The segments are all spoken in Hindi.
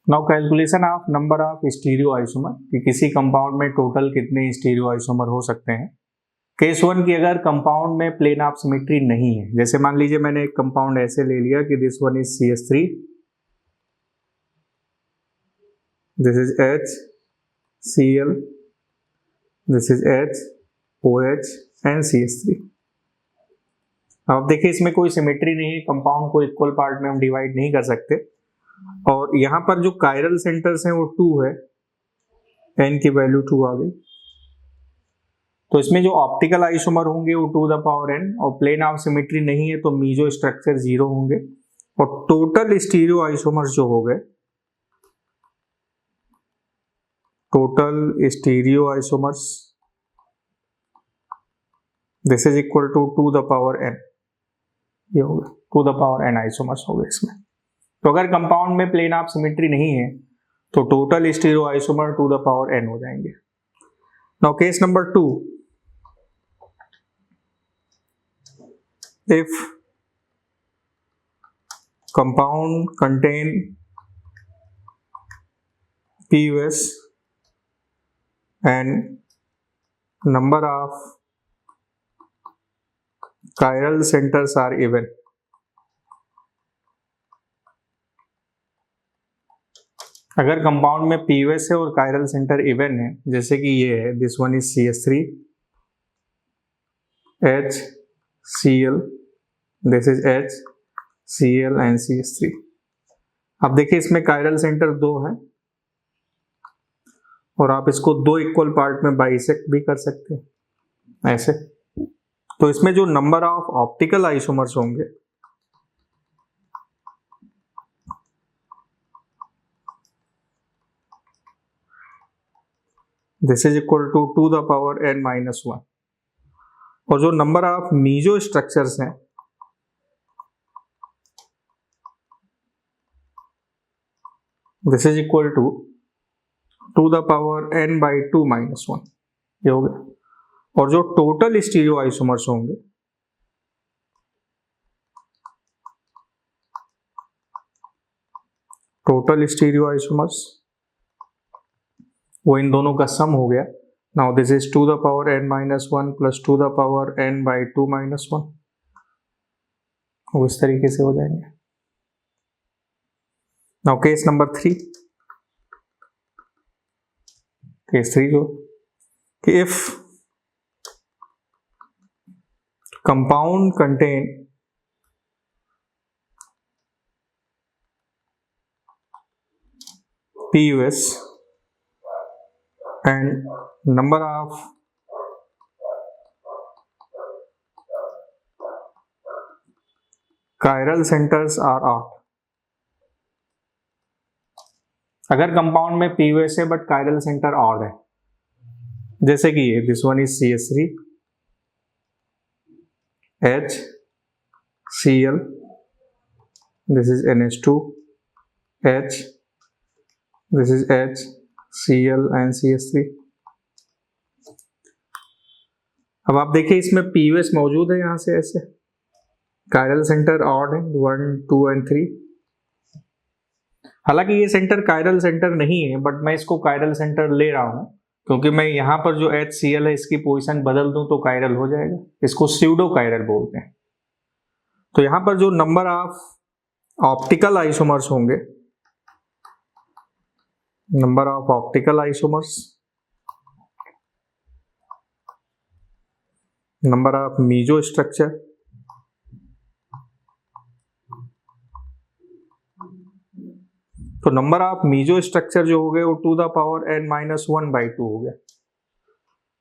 Now calculation of number of stereo isomer कि किसी कंपाउंड में टोटल कितने स्टीरियो आइसोमर हो सकते हैं। केस 1 की अगर कंपाउंड में प्लेन ऑफ सिमेट्री नहीं है, जैसे मान लीजिए मैंने एक कंपाउंड ऐसे ले लिया कि this one is CH3, this is HCl, this is HOH and CH3। अब देखिए इसमें कोई सिमेट्री नहीं है, कंपाउंड को इक्वल पार्ट में हम डिवाइड नहीं कर सकते, और यहाँ पर जो कायरल सेंटर्स हैं वो 2 है, n की वैल्यू 2 आ गई। तो इसमें जो ऑप्टिकल आइसोमर होंगे वो 2 द पावर n, और प्लेन ऑफ सिमेट्री नहीं है तो मीजो स्ट्रक्चर 0 होंगे, और टोटल स्टीरियो आइसोमर्स जो हो गए, total stereoisomers this is equal to 2 the power n, ये हो गया 2 द पावर n आइसोमर्स हो गए इसमें। तो अगर कंपाउंड में प्लेन ऑफ सिमेट्री नहीं है तो total stereo isomer 2 the power n हो जाएंगे। Now case number 2, if compound contain PUS and number of chiral centers are even, अगर कंपाउंड में PUS है और कायरल सेंटर इवन है, जैसे कि ये है, this one is CH3, HCl, this is HCl and CH3। अब देखिए इसमें कायरल सेंटर 2 है, और आप इसको 2 इक्वल पार्ट में बाइसेक्ट भी कर सकते हैं ऐसे। तो इसमें जो नंबर ऑफ ऑप्टिकल आइसोमर्स होंगे this is equal to 2 the power n minus 1, और जो नंबर ऑफ मीजो स्ट्रक्चर्स हैं this is equal to 2 the power n by 2 minus 1, ये हो गया। और जो टोटल स्टीरियो आइसोमर्स होंगे टोटल स्टीरियो आइसोमर्स वो इन दोनों का सम हो गया। Now this is 2 the power n minus 1 plus 2 the power n by 2 minus 1, वो इस तरीके से हो जाएंगे। नाउ केस नंबर 3, केस 3 जो कि if compound contain PUS and number of chiral centers are odd, अगर कंपाउंड में PUS है बट कायरल सेंटर ऑड है, जैसे कि ये this one is CH3, HCl, this is NH2, H, this is HCl and CH3। अब आप देखिए इसमें PUS मौजूद है, यहां से ऐसे कायरल सेंटर ऑड है 1, 2 एंड 3। हालांकि ये सेंटर कायरल सेंटर नहीं है, बट मैं इसको कायरल सेंटर ले रहा हूं क्योंकि मैं यहां पर जो HCl है इसकी पोजीशन बदल दूं तो कायरल हो जाएगा, इसको स्यूडो कायरल बोलते हैं। तो यहां पर जो नंबर ऑफ ऑप्टिकल आइसोमर्स होंगे, number of optical isomers, number of meso structure, तो नंबर ऑफ मीजो स्ट्रक्चर जो हो गए वो 2 the power n minus 1 by 2 हो गया।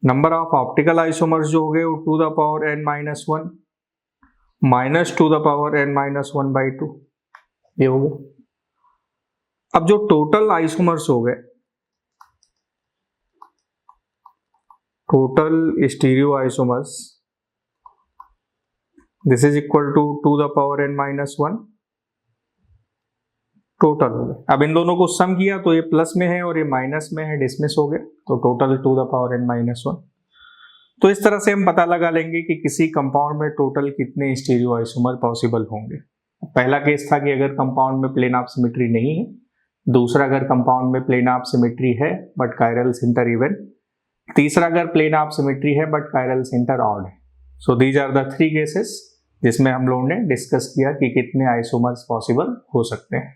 नंबर ऑफ ऑप्टिकल आइसोमर्स जो हो गए वो 2 the power n minus 1 minus 2 the power n minus 1 by 2, ये हो गया। अब जो टोटल आइसोमर्स हो गए, total stereoisomers this is equal to 2 the power n minus 1 total हो गए। अब इन दोनों को सम किया तो ये प्लस में है और ये माइनस में है, डिसमिस हो गए, तो total 2 the power n minus 1। तो इस तरह से हम पता लगा लेंगे कि किसी कंपाउंड में टोटल कितने स्टीरियो आइसोमर पॉसिबल होंगे। पहला केस था कि अगर कंपाउंड में प्लेन ऑफ सिमेट्री नहीं है दूसरा अगर कंपाउंड में प्लेन ऑफ सिमेट्री है बट कायरल सेंटर इवन, तीसरा अगर प्लेन ऑफ सिमेट्री है बट कायरल सेंटर ऑड है। So these are the 3 cases जिसमें हम लोगों ने डिस्कस किया कि कितने आइसोमर्स पॉसिबल हो सकते हैं।